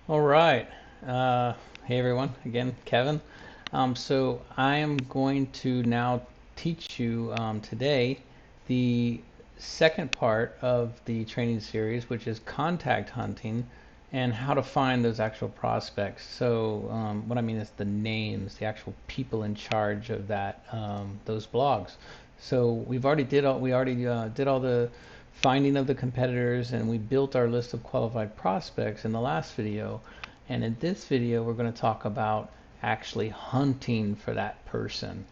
All right. Hey everyone, again, Kevin. So I am going to now teach you today the second part of the training series, which is contact hunting and how to find those actual prospects. So what I mean is the names, the actual people in charge of those blogs. So we already did all the finding of the competitors, and we built our list of qualified prospects in the last video. And in this video, we're going to talk about actually hunting for that person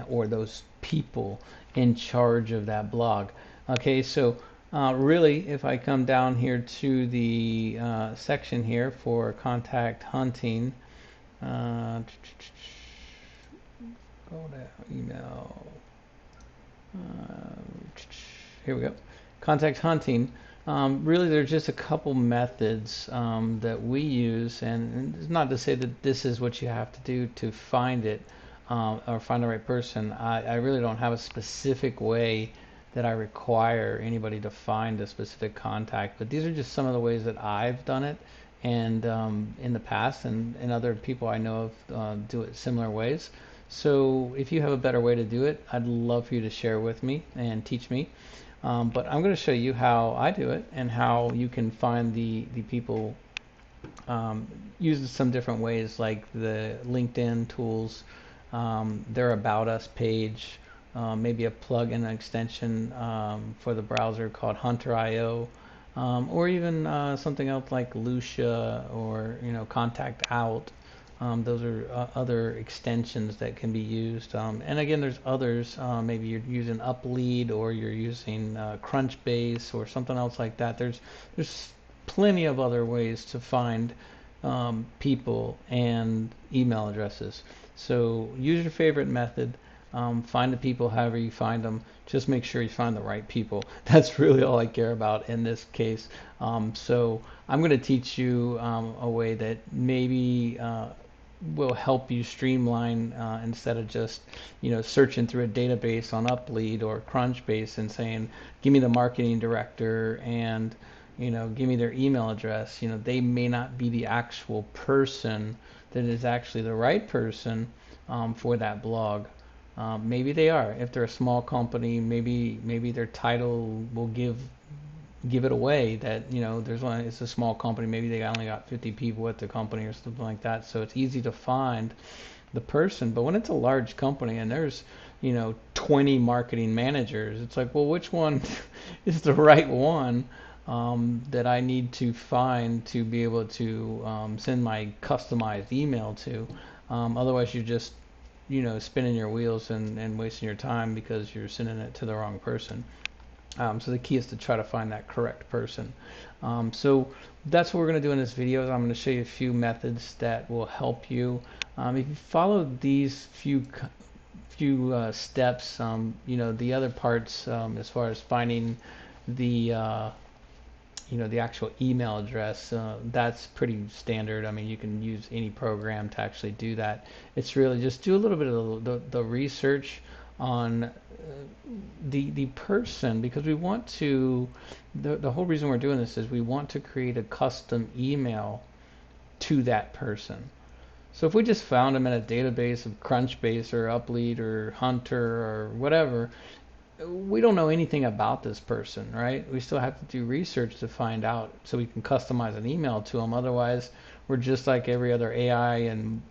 or those people in charge of that blog. Okay, so really, if I come down here to the section here for contact hunting, uh, go to email. Here we go. Contact hunting. Really, there's just a couple methods that we use, and it's not to say that this is what you have to do to find it or find the right person. I really don't have a specific way that I require anybody to find a specific contact, but these are just some of the ways that I've done it, and in the past, and other people I know of do it similar ways. So if you have a better way to do it, I'd love for you to share with me and teach me. But I'm going to show you how I do it and how you can find the people use some different ways, like the LinkedIn tools, their About Us page, maybe a plugin extension for the browser called Hunter.io, or even something else like Lucia or Contact Out. Those are other extensions that can be used. And again, there's others. Maybe you're using Uplead or you're using Crunchbase or something else like that. There's plenty of other ways to find people and email addresses. So use your favorite method. Find the people however you find them. Just make sure you find the right people. That's really all I care about in this case. So I'm going to teach you a way that maybe will help you streamline instead of just searching through a database on Uplead or Crunchbase and saying, give me the marketing director and give me their email address. They may not be the actual person that is actually the right person for that blog. Maybe they are. If they're a small company, maybe their title will give it away that it's a small company. Maybe they only got 50 people at the company or something like that. So it's easy to find the person. But when it's a large company and there's 20 marketing managers, it's like, well, which one is the right one that I need to find to be able to send my customized email to? Otherwise, you're just spinning your wheels and wasting your time because you're sending it to the wrong person. So the key is to try to find that correct person. So that's what we're going to do in this video. I'm going to show you a few methods that will help you. If you follow these few steps, the other parts as far as finding the the actual email address, that's pretty standard. I mean, you can use any program to actually do that. It's really just do a little bit of the research on the person, because we want to, the whole reason we're doing this is we want to create a custom email to that person. So if we just found them in a database of Crunchbase or Uplead or Hunter or whatever, we don't know anything about this person, right? We still have to do research to find out so we can customize an email to them. Otherwise, we're just like every other AI and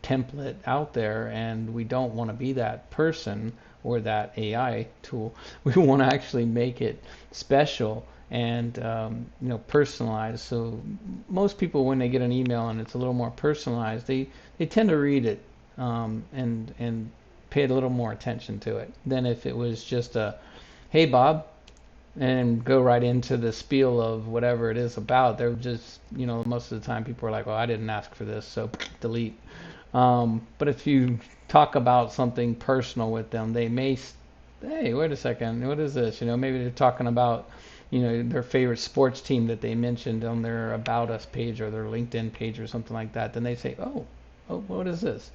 template out there, and we don't want to be that person or that AI tool. We want to actually make it special and personalized. So most people, when they get an email and it's a little more personalized, they tend to read it and paid a little more attention to it than if it was just a, hey Bob, and go right into the spiel of whatever it is about. They're just, most of the time people are like, well, I didn't ask for this, so delete. But if you talk about something personal with them, they may, hey, wait a second, what is this? Maybe they're talking about, their favorite sports team that they mentioned on their About Us page or their LinkedIn page or something like that. Then they say, oh, what is this?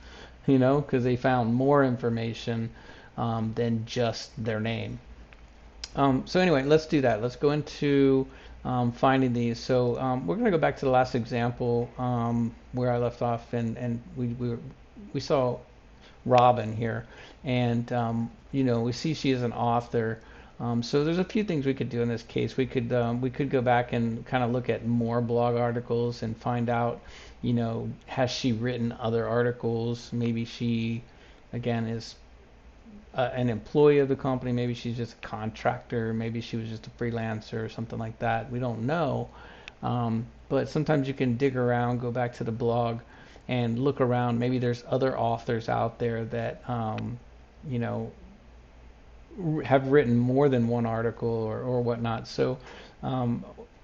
Because they found more information than just their name. So anyway, let's do that. Let's go into finding these. So we're going to go back to the last example where I left off, and we saw Robin here, and we see she is an author. So there's a few things we could do in this case. We could go back and kind of look at more blog articles and find out, has she written other articles? Maybe she, again, is an employee of the company. Maybe she's just a contractor. Maybe she was just a freelancer or something like that. We don't know. But sometimes you can dig around, go back to the blog, and look around. Maybe there's other authors out there that you know have written more than one article or whatnot. So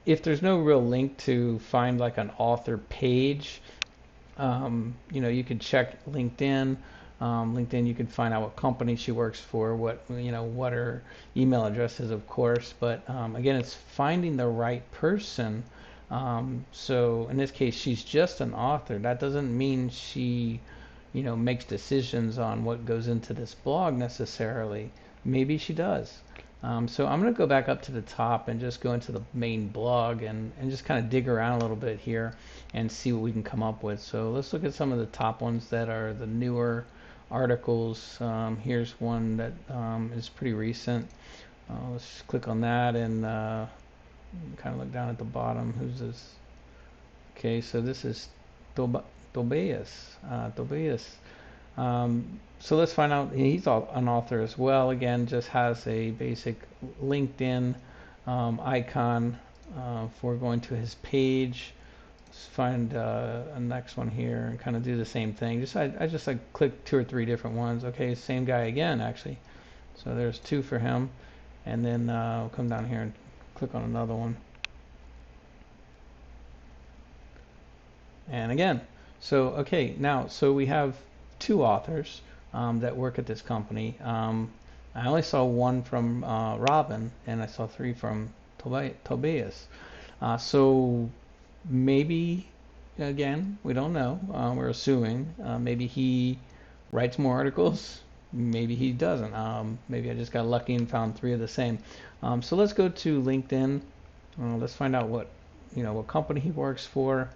if there's no real link to find like an author page, you could check LinkedIn. LinkedIn, you can find out what company she works for, what her email address is, of course. But again, it's finding the right person. So in this case, she's just an author. That doesn't mean she, makes decisions on what goes into this blog necessarily. Maybe she does. So I'm going to go back up to the top and just go into the main blog and just kind of dig around a little bit here and see what we can come up with. So let's look at some of the top ones that are the newer articles. Here's one that is pretty recent. Let's just click on that and kind of look down at the bottom. Who's this? Okay, so this is Tobias. Tobias. So let's find out. He's an author as well. Again, just has a basic LinkedIn icon for going to his page. Let's find a next one here and kind of do the same thing. I just like click 2 or 3 different ones. Okay, same guy again actually. So there's 2 for him, and then we'll come down here and click on another one. And again, so okay, now so we have 2 authors that work at this company. I only saw 1 from Robin, and I saw 3 from Tobias. So maybe, again, we don't know. We're assuming maybe he writes more articles. Maybe he doesn't. Maybe I just got lucky and found 3 of the same. So let's go to LinkedIn. Let's find out what company he works for,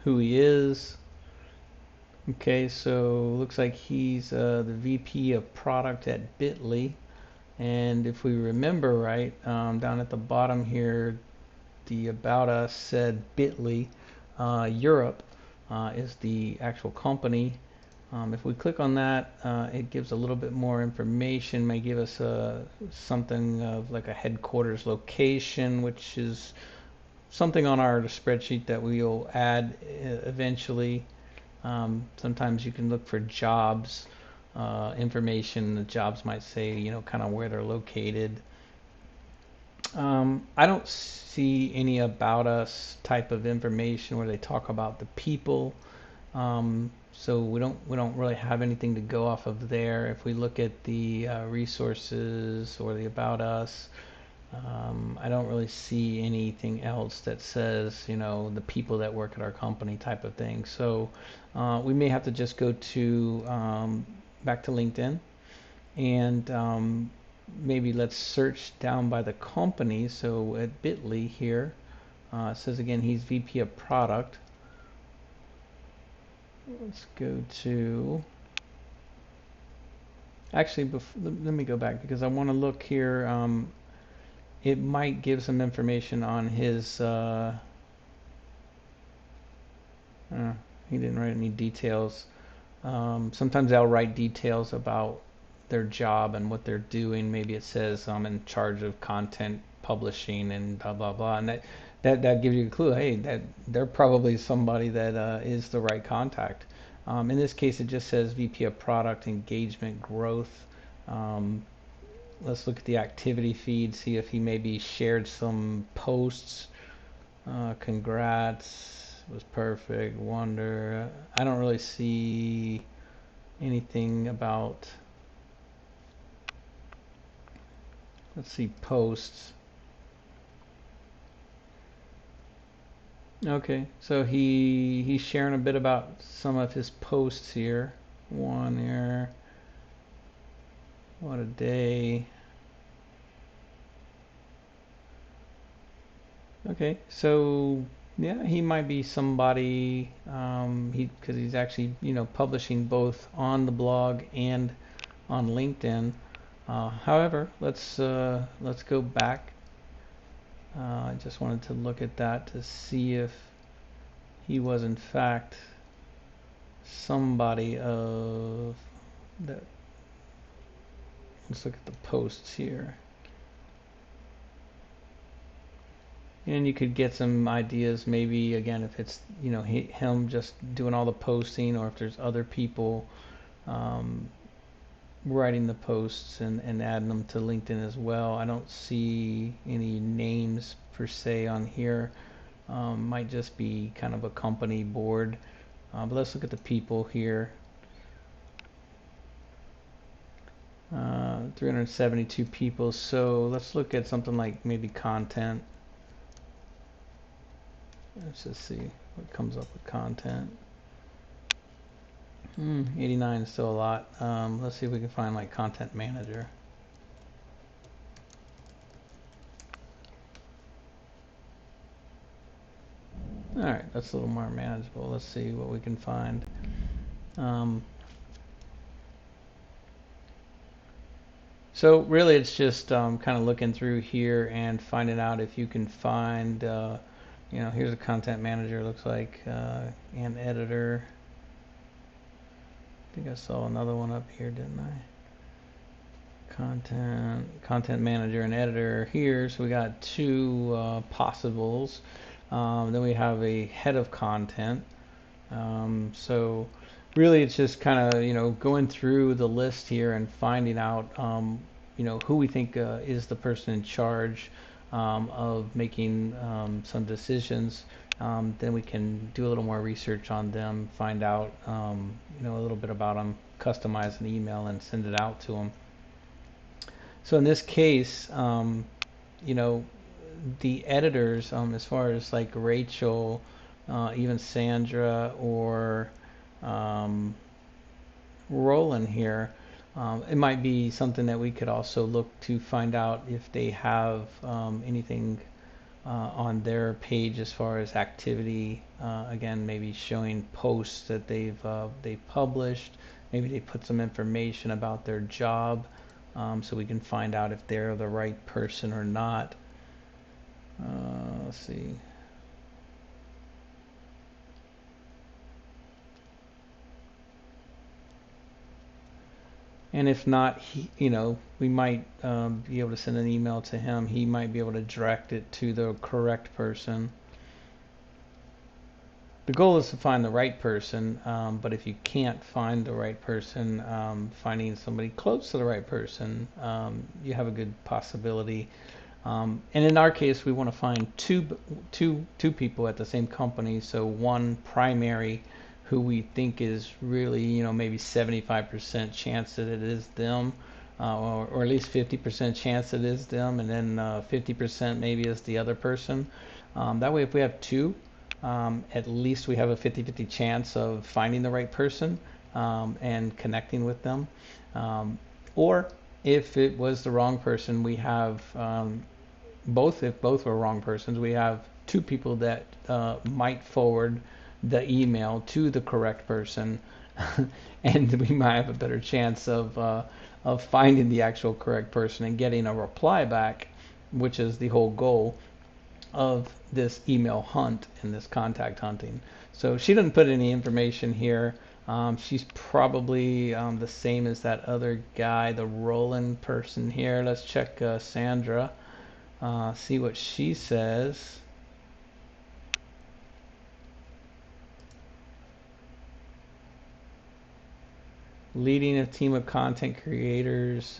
who he is. Okay, so looks like he's the VP of product at Bitly. And if we remember right, down at the bottom here, the About Us said Bitly Europe is the actual company. If we click on that, it gives a little bit more information, may give us something of like a headquarters location, which is something on our spreadsheet that we'll add eventually. Sometimes you can look for jobs information. The jobs might say, kind of where they're located. I don't see any About Us type of information where they talk about the people. So we don't really have anything to go off of there. If we look at the resources or the About Us, I don't really see anything else that says, the people that work at our company type of thing. So we may have to just go to back to LinkedIn and maybe let's search down by the company. So at Bitly here, it says again he's VP of product. Let's go to, actually let me go back because I want to look here. It might give some information on his he didn't write any details. Sometimes they'll write details about their job and what they're doing. Maybe it says I'm in charge of content publishing and blah blah blah, and that gives you a clue. Hey, that they're probably somebody that is the right contact. In this case, it just says VP of Product Engagement Growth. Let's look at the activity feed, see if he maybe shared some posts. Congrats. Was perfect. Wonder. I don't really see anything about. Let's see posts. Okay, so he's sharing a bit about some of his posts here. One here. What a day. Okay, so yeah, he might be somebody, because he's actually, publishing both on the blog and on LinkedIn. However, let's go back. I just wanted to look at that to see if he was in fact somebody of that. Let's look at the posts here. And you could get some ideas, maybe again, if it's him just doing all the posting, or if there's other people um, writing the posts and adding them to LinkedIn as well. I don't see any names per se on here. Might just be kind of a company board. But let's look at the people here. 372 people. So let's look at something like maybe content. Let's just see what comes up with content. 89 is still a lot. Let's see if we can find like content manager. All right, that's a little more manageable. Let's see what we can find. So really it's just kind of looking through here and finding out if you can find, here's a content manager, looks like, and editor. I think I saw another one up here, didn't I? Content manager and editor here. So we got two possibles. Then we have a head of content. So really it's just kind of going through the list here and finding out who we think is the person in charge of making some decisions. Then we can do a little more research on them, find out a little bit about them, customize an email and send it out to them. So in this case, the editors, as far as like Rachel, even Sandra or Roland here, it might be something that we could also look to find out if they have anything on their page as far as activity. Again, maybe showing posts that they've published. Maybe they put some information about their job, so we can find out if they're the right person or not. Let's see. And if not, we might be able to send an email to him. He might be able to direct it to the correct person. The goal is to find the right person, but if you can't find the right person, finding somebody close to the right person, you have a good possibility. And in our case, we want to find two people at the same company. So one primary who we think is really, maybe 75% chance that it is them, or at least 50% chance it is them, and then 50% maybe is the other person. That way, if we have two, at least we have a 50-50 chance of finding the right person and connecting with them. Or if it was the wrong person, we have both. If both were wrong persons, we have two people that might forward the email to the correct person, and we might have a better chance of finding the actual correct person and getting a reply back, which is the whole goal of this email hunt and this contact hunting. So she didn't put any information here. She's probably the same as that other guy, the Roland person here. Let's check Sandra, see what she says. Leading a team of content creators,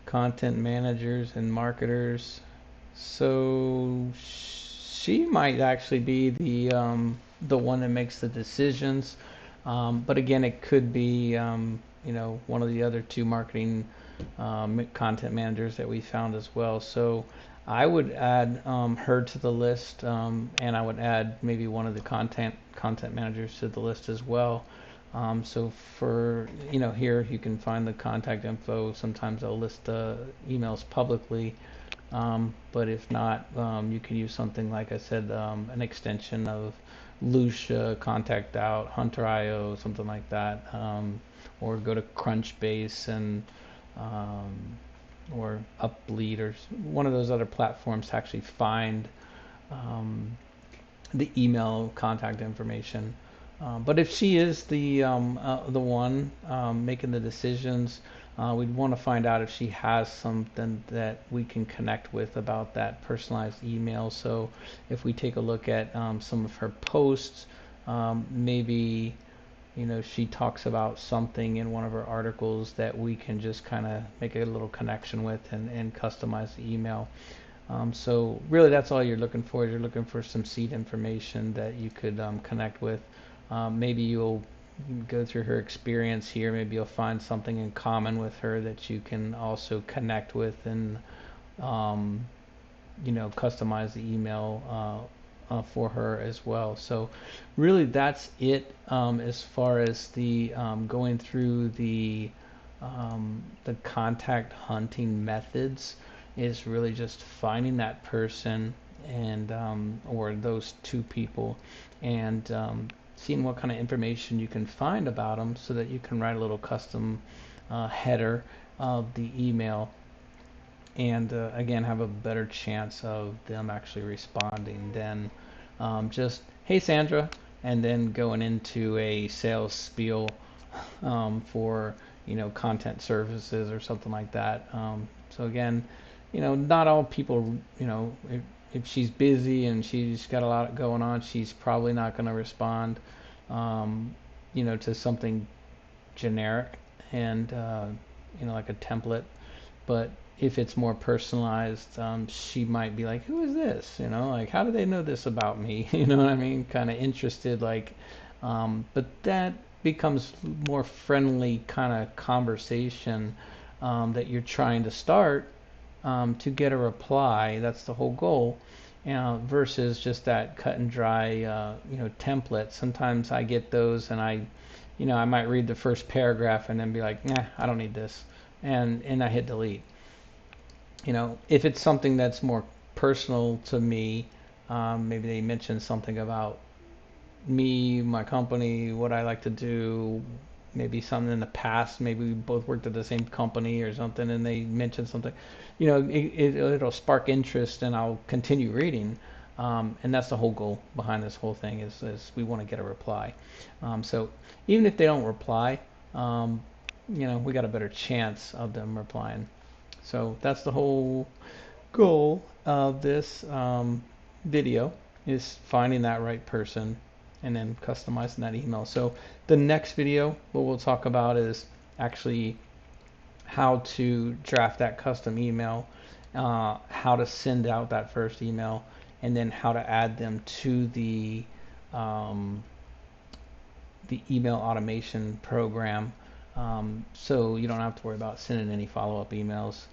content managers, and marketers. So she might actually be the one that makes the decisions. But again, it could be one of the other two marketing content managers that we found as well. So I would add her to the list, and I would add maybe one of the content managers to the list as well. So for, here you can find the contact info. Sometimes they'll list the emails publicly, but if not, you can use something like I said, an extension of Lucia, Contact Out, Hunter.io, something like that, or go to Crunchbase and um, or Uplead or one of those other platforms to actually find um, the email contact information. But if she is the one making the decisions, we'd want to find out if she has something that we can connect with about that personalized email. So if we take a look at some of her posts, maybe she talks about something in one of her articles that we can just kind of make a little connection with and customize the email. So really that's all you're looking for. You're looking for some seed information that you could connect with. Maybe you'll go through her experience here. Maybe you'll find something in common with her that you can also connect with and um, customize the email for her as well. So really that's it as far as the going through the contact hunting methods is really just finding that person and or those two people and seeing what kind of information you can find about them so that you can write a little custom header of the email and again have a better chance of them actually responding than just hey Sandra and then going into a sales spiel for content services or something like that. So again, not all people, if she's busy and she's got a lot going on, she's probably not going to respond to something generic and like a template. But if it's more personalized, she might be like, "Who is this? Like, how do they know this about me?" You know what I mean? Kind of interested, like. But that becomes more friendly kind of conversation that you're trying to start to get a reply. That's the whole goal. Versus just that cut and dry, template. Sometimes I get those, and I might read the first paragraph and then be like, "Nah, I don't need this," and I hit delete. If it's something that's more personal to me, maybe they mention something about me, my company, what I like to do, maybe something in the past, maybe we both worked at the same company or something, and they mention something, it'll spark interest, and I'll continue reading. And that's the whole goal behind this whole thing is we want to get a reply. So even if they don't reply, we got a better chance of them replying. So that's the whole goal of this video is finding that right person and then customizing that email. So the next video, what we'll talk about is actually how to draft that custom email, how to send out that first email, and then how to add them to the email automation program. So you don't have to worry about sending any follow-up emails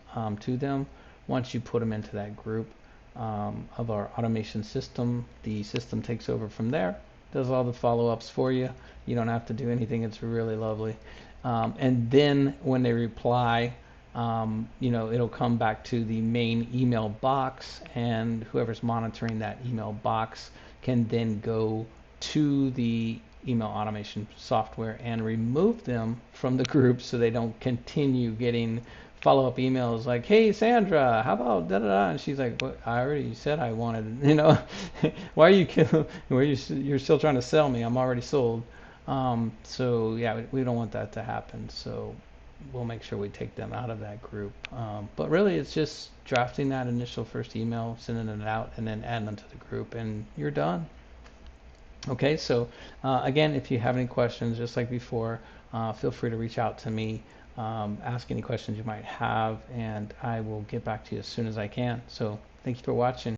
to them. Once you put them into that group of our automation system, the system takes over from there, does all the follow-ups for you. You don't have to do anything. It's really lovely. And then when they reply, it'll come back to the main email box, and whoever's monitoring that email box can then go to the email automation software and remove them from the group so they don't continue getting follow-up emails like, "Hey Sandra, how about da da da?" And she's like, "What? I already said I wanted, why are you you're still trying to sell me? I'm already sold." So yeah, we don't want that to happen. So we'll make sure we take them out of that group. But really, it's just drafting that initial first email, sending it out, and then adding them to the group, and you're done. Okay, so again, if you have any questions, just like before, feel free to reach out to me, ask any questions you might have, and I will get back to you as soon as I can. So thank you for watching.